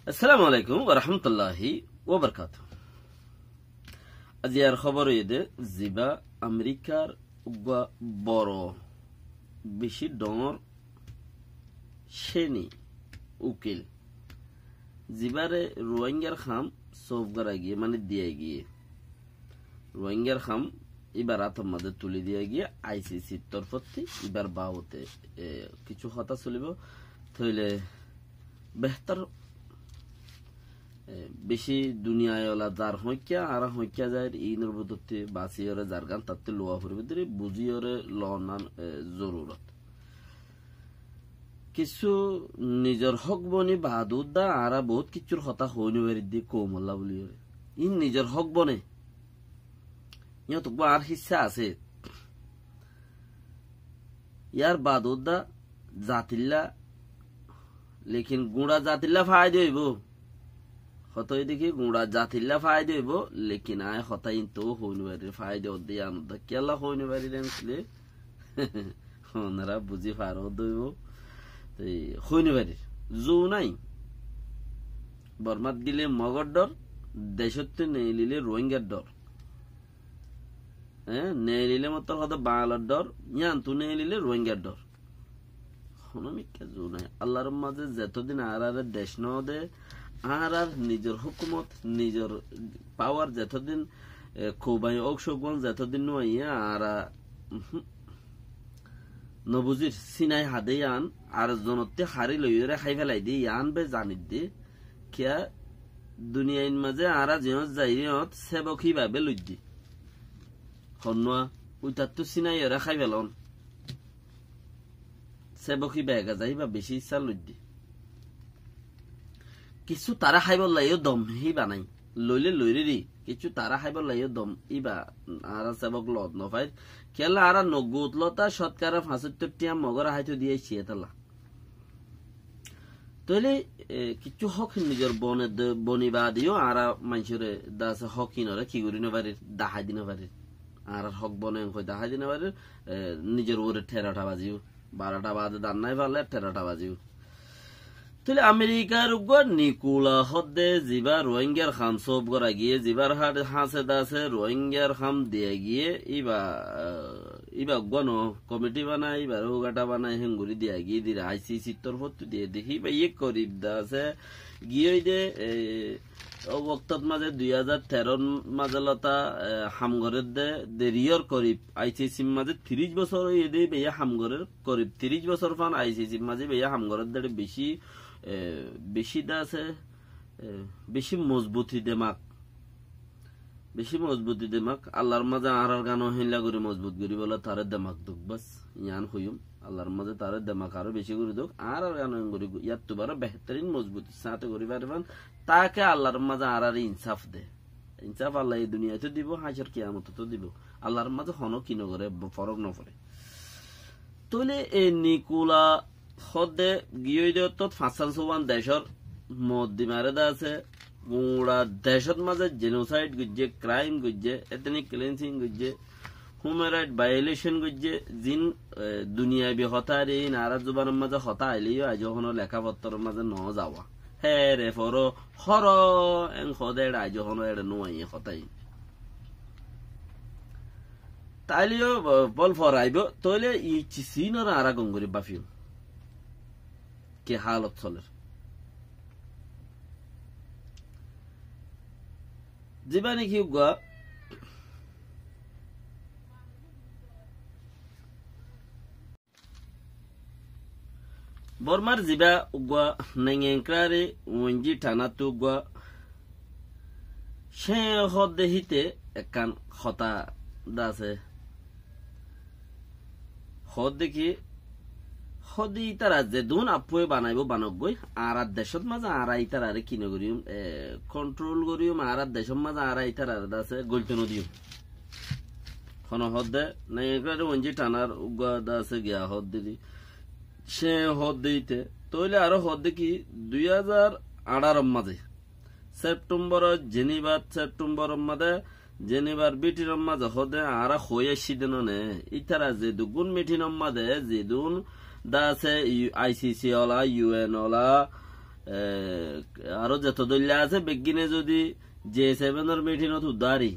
আসসালামু আলাইকুম ওয়া রাহমাতুল্লাহি ওয়া বারাকাতুহু। আজিয়ার খবর এদে জিবা আমেরিকার উগা বড় বেশি ডর সেনি উকিল জিবারে রোহিঙ্গার খাম সফগরা গিয়ে মানে দিয়ে গিয়ে রোহিঙ্গার খাম এবার আতম মাঝে তুলে দিয়ে গিয়ে আইসিসির তরফতে এবার বাউতে কিছু কথা চলিব থইলে বেহতর বেশি দুনিয়ায় যার হইকা আর হইকা যায় ইনর বদতে বাসিয়রে যার গান তাতে লোয়া ফুরবে ধরে বুঝিয়রে লনান জরুরত কিছু নিজের হক বনি বাহাদুরদা আর বহুত কিছুর কথা হইনি বেরি দিয়ে কোমল্লা বলি ইন নিজের হক বনে ইয়ত আর হিসা আছে ইয়ার বাহাদুরদা জাতিল্লা লেকিন গুড়া জাতিল্লা ফায়দা হইব হতই দেখি গুড়া জাতিল্লা ফায়দা হইব লেকিন আয় হতাইন তো হইনি বাড়ির ফায়দা দিয়ে আনন্দ কেলা হইনি বাড়ির আনছিলে ওনারা বুঝি ফারো দইব হইনি বাড়ির জো নাই বর্মাত গিলে মগর ডর দেশতে নেই লিলে রোহিঙ্গার ডর নেই লিলে মতো হয়তো বাংলার ডর ইয়ান তু নেই লিলে রোহিঙ্গার ডর হনমিকা জো নাই আল্লাহর মাঝে যতদিন আর দেশ ন দে আর নিজের হুকুমত নিজের পাওয়ার যতদিন খুবাই অংশগ্রহণ যতদিন নইয়া আর নবুজির সিনাই হাদে আন আর জনতে হারি লইরে খাই ফেলাই দি আন বে জানি দি কিয়া দুনিয়ার মাঝে আর জিয়ত যাইয়ত সেবকি ভাবে লই দি হন্না উইতার তো সিনাই ওরা খাই ফেলন সেবকি বেগা যাই বা বেশি ইচ্ছা লই দি কিছু তারা খাইব লাইও দম হি বানাই লইলে লইরে রি কিছু তারা খাইব লাইও দম ইবা আর সেবক লত নফাই কেলা আর নগুত লতা সৎকার 75 টিয়া মগর হাইতো দিয়ে ছিয়েতলা তইলে কিছু হক নিজের বনিবা দিও আর মানুষের দাস হকিনরে কি করি নবারে দাহাই দিন পারে আর হক বনে কই দাহাই দিন পারে নিজের ওরে 13টা বাজিও 12টা বাজে দান নাই পারলে 13টা বাজিও তাহলে আমেরিকার উপর নিকুলা হদ্দে জিবা রোহিঙ্গার খাম সব করা গিয়ে জিবার হাট হাসে দাসে রোহিঙ্গার খাম দিয়ে গিয়ে ইবা গণ কমিটি বানায় এবার ওগাটা বানায় হেঙ্গুরি দিয়ে গিয়ে দিয়ে আইসিসি তরফত দিয়ে দেখি বা ইয়ে করিব দাসে গিয়ে দে বক্তত মাঝে 2013 মাঝে লতা হামগরের দে দেরিয়র করিব আইসিসি মাঝে 30 বছর এদে বেয়া হামগরের করিব 30 বছর ফান আইসিসি মাঝে বেয়া হামগরের দে বেশি দাসে বেশি মজবুতি দেমাক আল্লাহর মাঝে আর গান হিলা করে মজবুত করি বলে তার দেমাক দুঃখ বাস ইয়ান হইম আল্লাহর মাঝে তার দেমাক আরো বেশি করে দুঃখ আর গান করি ইয়ার তো বারো বেহতরিন মজবুতি সাথে করি পারবেন তাকে আল্লাহর মাঝে আর ইনসাফ দে ইনসাফ আল্লাহ এই দুনিয়াতে দিব হাজার কিয়ামত তো দিব আল্লাহর মাঝে হন কি নগরে ফরক নপড়ে তইলে এই নিকুলা হদে গিয়ে তো 501 দেশর মধ্যে মারে আছে গুড়া দেশত মাঝে জেনোসাইড গুজে ক্রাইম গুজে এথনিক ক্লিনজিং গুজে হিউম্যান রাইট ভায়োলেশন গুজে জিন দুনিয়াবি হতারে নারা জুবানের মাঝে হতা আইলিও আজ হন লেখাপত্রের মাঝে ন যাওয়া হে রে ফর হর এং হদে আজ হন এটা নয় হতাই তাইলিও বল ফরাইব তইলে ই চিসিনর আরা গঙ্গুরি বাফিও কে হালত চলে জীবানি কি গা বর্মার জিবা উগা নেংক্রারে ওঞ্জি টানা তো গা সে হদে হিতে একান হতা দাসে হদ দেখি হদি তারা যে দুন আপুয়ে বানাইব বানক গই আর দেশত মাঝে আর ইতার আরে কিনে করিম কন্ট্রোল করিম আর দেশত মাঝে আর ইতার আর দাসে গলতে নদিম হন হদে নাই একবারে ওঞ্জি টানার উগা দাসে গিয়া হদ দিদি সে হদ দিতে তইলে আরো হদ কি 2018 মাঝে সেপ্টেম্বর সেপ্টেম্বর মাঝে জেনেবার বিটির মাঝে হদে আর হয়ে সিদেন নে ইতারা যে দুগুণ মিটিন মাঝে যে দুন দাসে আইসিসি ওলা ইউএন ওলা আরো যত দল্যা আছে বেগিনে যদি J7 মিটিনত উদ্ধারি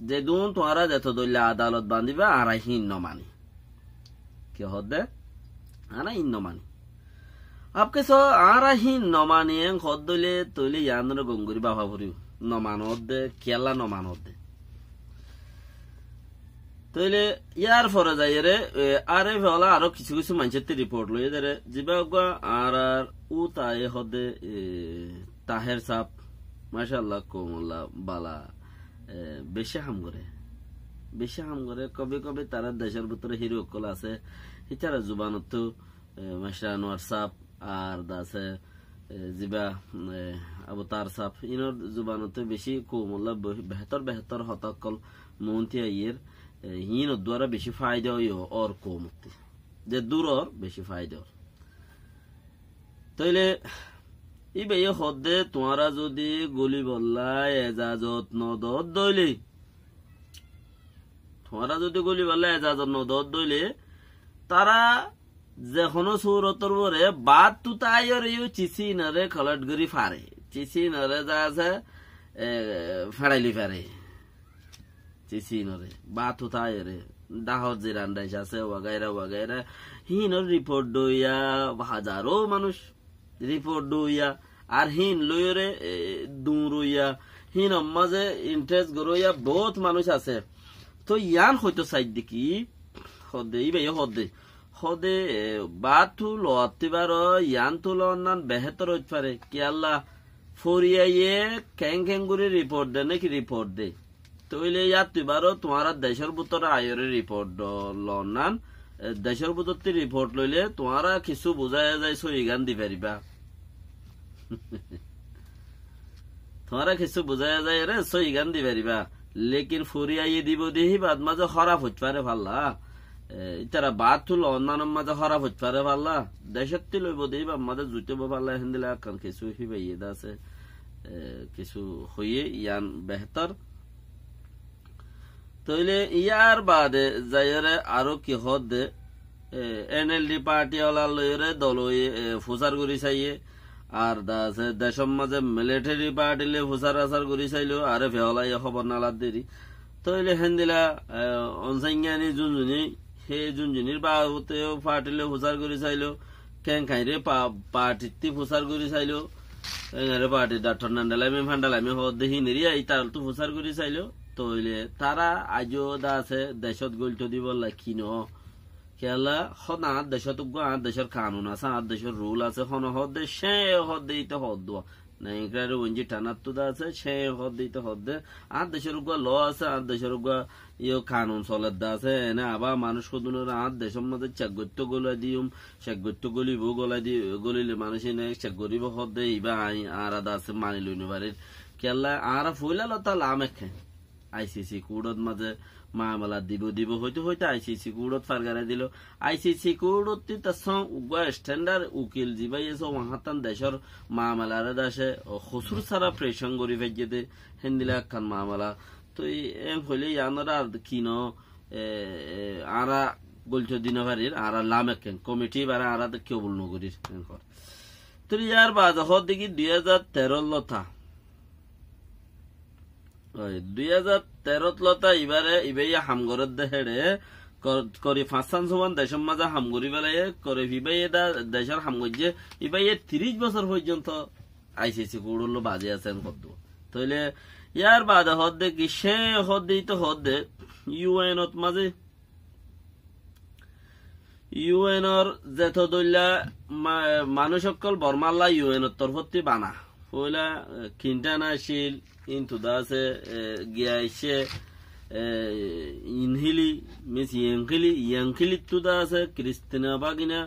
যে দুন তোমরা যত দল্যা আদালত বান্ধিবা আরা হিন নমানি কি হদে আনা হিন নমানি আপকে সো আরা হিন নমানি হদলে তৈলে ইয়ানর গঙ্গুরি বাবা ভরিও নমানদে কেলা নমানদে তৈলে ইয়ার ফরে যাই রে আরে ভলা আরো কিছু কিছু মানুষের রিপোর্ট লই রে জিবা আর উ তাই হদে তাহের সাপ মাশাআল্লাহ কোমলা বালা বেশি হাম করে কবে কবে তারা দেশের ভিতরে হিরো কল আছে ইতারা জুবানত মাশা আনোয়ার সাপ আর দাসে জিবা আবতার সাপ ইনর জুবানত বেশি কোমলা বেহতর হতাকল মন্তিয়া ইয়ের হিন দ্বারা বেশি ফায়দা হইও ওর কমতি যে দূর ওর বেশি ফায়দা তাইলে ইবে হদে তোমরা যদি গলি বললা এজাজত নদত দইলে তোমরা যদি গলি বললা এজাজত নদত দইলে তারা যেখনো সুরতর বরে বাদ তু তাইর ইউ চিসি নরে খলট গরি ফারে চিসি নরে যা আছে ফাড়াইলি ফারে চিসি নরে বাদ তু তাইর দাহত জিরান্দাইস আছে ওয়াগাইরা হিনর রিপোর্ট দইয়া হাজারো মানুষ রিপোর্ট দইয়া আর হিন লইরে দুরইয়া হিন মাঝে ইন্টারেস্ট গরইয়া বহুত মানুষ আছে তো ইয়ান হয়তো সাইড দেখি হদে ইবে হদে বাতু লতিবার ইয়ান তুলনান বেহতর হইতে পারে কি আল্লাহ ফরিয়াইয়ে ক্যাঙ্গুরি রিপোর্ট দে নাকি রিপোর্ট দে তইলে ইয়াত তুইবার তোমারা দেশের ভিতরে আয়রে রিপোর্ট লনান দেশের ভিতরতে রিপোর্ট লইলে তোমারা কিছু বুঝাই যায় সই গান দি পারিবা তোমারা কিছু বুঝাই যায় রে সই গান দি পারিবা লেকিন ফুরিয়াইয়ে দিব দেহি বাদ মাঝে খারাপ হইতে পারে ভাল্লা ইতারা বাদ তুল অন্যান্য মাঝে খারাপ হইতে পারে ভাল্লা দেশের তি লইব দেহি বা মাঝে জুটেব ভাল্লা হিন্দিলে কারণ কিছু হিবাইয়ে আছে কিছু হইয়ে ইয়ান বেহতর তইলে ইয়ার বাদে যাইরে আরো কি হদে NLD পার্টি ওলা লইরে দল ফুসার করি চাইয়ে আর দাসে দেশের মাঝে মিলিটারি পার্টি লে ফুসার আসার করি চাইলো আরে ফেহলাই খবর নালাদ দেরি তইলে হেন্দিলা অনসাইঙ্গানি জুনজুনি হে জুনজুনির বাবুতে পার্টি লে ফুসার করি চাইলো কেঙ্কাইরে পার্টি ফুসার করি চাইলো এঙ্গারে পার্টি ডাক্তার নান্ডালামি ফান্ডালামি হদে হিনেরি এই তার তো ফুসার করি চাইলো তইলে তারা আজও দাসে দেশত গল্ট দিব কিন খেলা হন আর দেশত আর দেশের কানুন আছে আর দেশের রুল আছে হন হদে সে হদে ইতে হদ নাইকারে ওঞ্জি টানার তো আছে সে হদে ইতে হদে আর দেশের ল আছে আর দেশের ইয়ে কানুন চলের দা আছে এনে আবার মানুষ কদুনের আর দেশের মধ্যে চেকগত্য গলা দিম চেকগত্য গলিব গলিলে মানুষ এনে চেক গরিব হদে ইবা আর আদা আছে মানি লইনে বাড়ির খেলা আর ফুইলা তা লাম একে ICC কোডত মাঝে মামলা দিব হইতে ICC কোডত ফারগারে দিল ICC কোডত স্ট্যান্ডার্ড উকিল জিবাই ওয়াহাতান দেশের মামলারে দাসে খসুর সারা প্রেশন করি ফেজে দে হেন্দিলা খান মামলা তো এম হইলে ইয়ানরা আর কিন আরা গলছ দিন ভারির আর লামেকেন কমিটি বারা আরা কেউ বল নগরীর তো ইয়ার বাদ হদ দেখি 2013 লতা 2013 লতা ইবারে ইবাইয়া হামগরত দেহেড়ে করে 5 সমান দেশের মাঝে হামগরি বেলায় করে ইবাইয়া দেশের হামগরিয়ে ইবাইয়া 30 বছর পর্যন্ত ICC কোডল বাজে আছেন কত তাইলে ইয়ার বাদে হদ দেখি সে হদ দিই তো হদ দে ইউএনত মাঝে ইউএনর যেত দইলা মানুষ সকল বর্মাল্লা ইউএনত তরফতি বানা পয়লা কিন্টানা শিল ইনটু দাসে গিয়াইছে ইনহিলি মিস ইয়াংকিলি তু দাসে ক্রিস্টিনা বাগিনা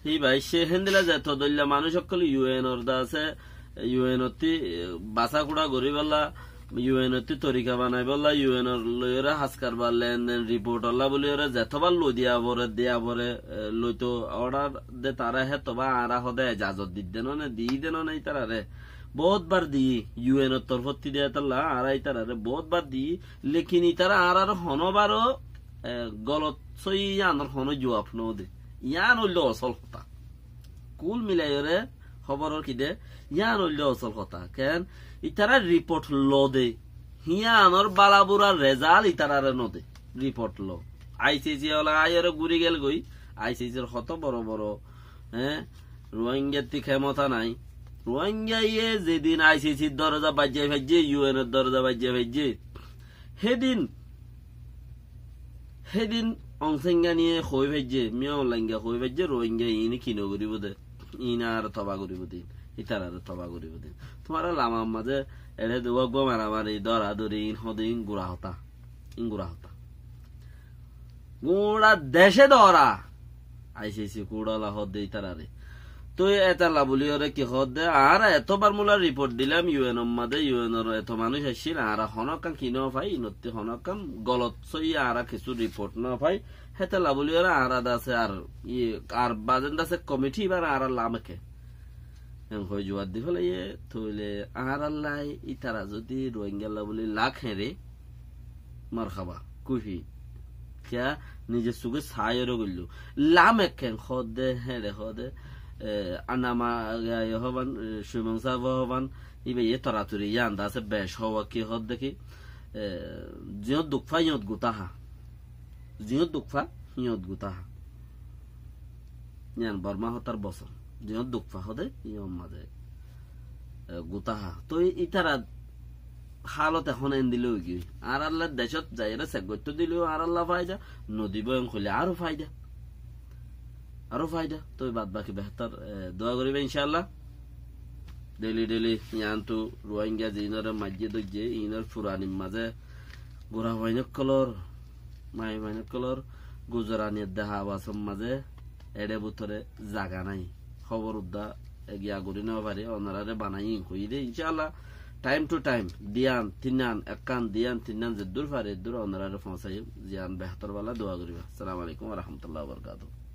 হি বাইছে হেন্দিলা যেত দইলা মানুষ সকল ইউএনর দাসে ইউএনতি বাসা কুড়া গরিবাল্লা ইউএনতি তরিকা বানাই বললা ইউএনর লইরা হাসকার বা লেনদেন রিপোর্ট হল্লা বলি ওরা যেতবার লো দিয়া বরে লইতো অর্ডার দে তারা হে তবা আরা হদে এজাজত দি দেন নাই তারা রে বহুত বার দি ইউএনর তরফতি দেয়া তাল্লা আরাই তারা রে বহুত বার দি লেকিন তারা আর হনবারও গলত সই আনর হন জবাব নো দে ইয়ান হইল অসল কথা কুল মিলাই রে খবরের কি দে ইয়ান হইলে অসল কথা কেন ইতারা রিপোর্ট ল দে হিয়ানর বালাবুরার রেজাল্ট ইতারারে নদে রিপোর্ট ল আইসিসি হলা আয়ের গুড়ি গেল গই আইসিসির কত বড় বড় রোহিঙ্গার তি ক্ষমতা নাই রোহিঙ্গা ইয়ে যেদিন আইসিসির দরজা বাজিয়ে ভাইজে ইউএন এর দরজা বাজিয়ে ভাইজে সেদিন অংসেঙ্গা নিয়ে হই ভাইজে মিয়া অনলাইঙ্গা হই ভাইজে রোহিঙ্গা ইনি কিনো করিব দে ইনা আর তবা করিব দিন ইতার আর তবা করিব দিন তোমার লামার মাঝে এড়ে দেওয়াক মারামারি দরা দরি ইন হদিন গুড়া হতা গুড়া দেশে দরা আইসিসি কুড়ালা হদ দে ইতারারে তো এতালা বলি ওরে কি হদ দে আর এতবার মুলা রিপোর্ট দিলাম ইউএন মাঝে ইউএন এত মানুষ আসছিল আর হনকান কি ন পাই ইনতে হনকান গলত সই আর কিছু রিপোর্ট ন পাই হেতালা বলি ওরা আর আছে আর বাজেন আছে কমিটি এবার আর লামকে হয়ে জোয়ার দি ফেলে ইয়ে থইলে আর আল্লাহ ইতারা যদি রোহিঙ্গা বলি লাখ হেরে মার খাবা কুফি কিয়া নিজের সুখে ছায়েরও গইল লামেকেন হদে হেরে হদে আনামা হবান সুমংসা হবান ইবে ইয়ে তরাতুরি ইয়ান্দা আছে বেশ হওয়া কি হদ দেখি জিয়ত দুঃখা ইয়ত গুতাহা জিয়ত দুঃখা ইয়ত গুতাহা ইয়ান বর্মা হতার বছর জিয়ত দুঃখা হদে ইয়ম মাঝে গুতাহা তো ইতারা হালত এখন এন দিলেও কি আর আল্লাহ দেশত যাই সেগত দিলেও আর আল্লাহ ফায়দা নদী বয়ং খুলে আরো ফায়দা তো বাদ বাকি বেহতার দোয়া করিবে ইনশাআল্লাহ ডেলি ইয়ান তো রোহিঙ্গা জিনর মাঝে দইজে ইনর ফুরানির মাঝে গোরা মাইনক কলর গুজরানির দেহা আবাসম মাঝে এড়ে বুতরে জাগা নাই খবর উদ্দা এগিয়া করি নেওয়া পারে অনারারে বানাই হই দে ইনশাআল্লাহ টাইম টু টাইম দিয়ান তিনান একান দিয়ান তিনান যে দূর পারে দূর অনারারে পৌঁছাই জিয়ান বেহতর বালা দোয়া করিবা আসসালামু আলাইকুম ওয়া রাহমাতুল্লাহি ওয়া বারাকাতুহু।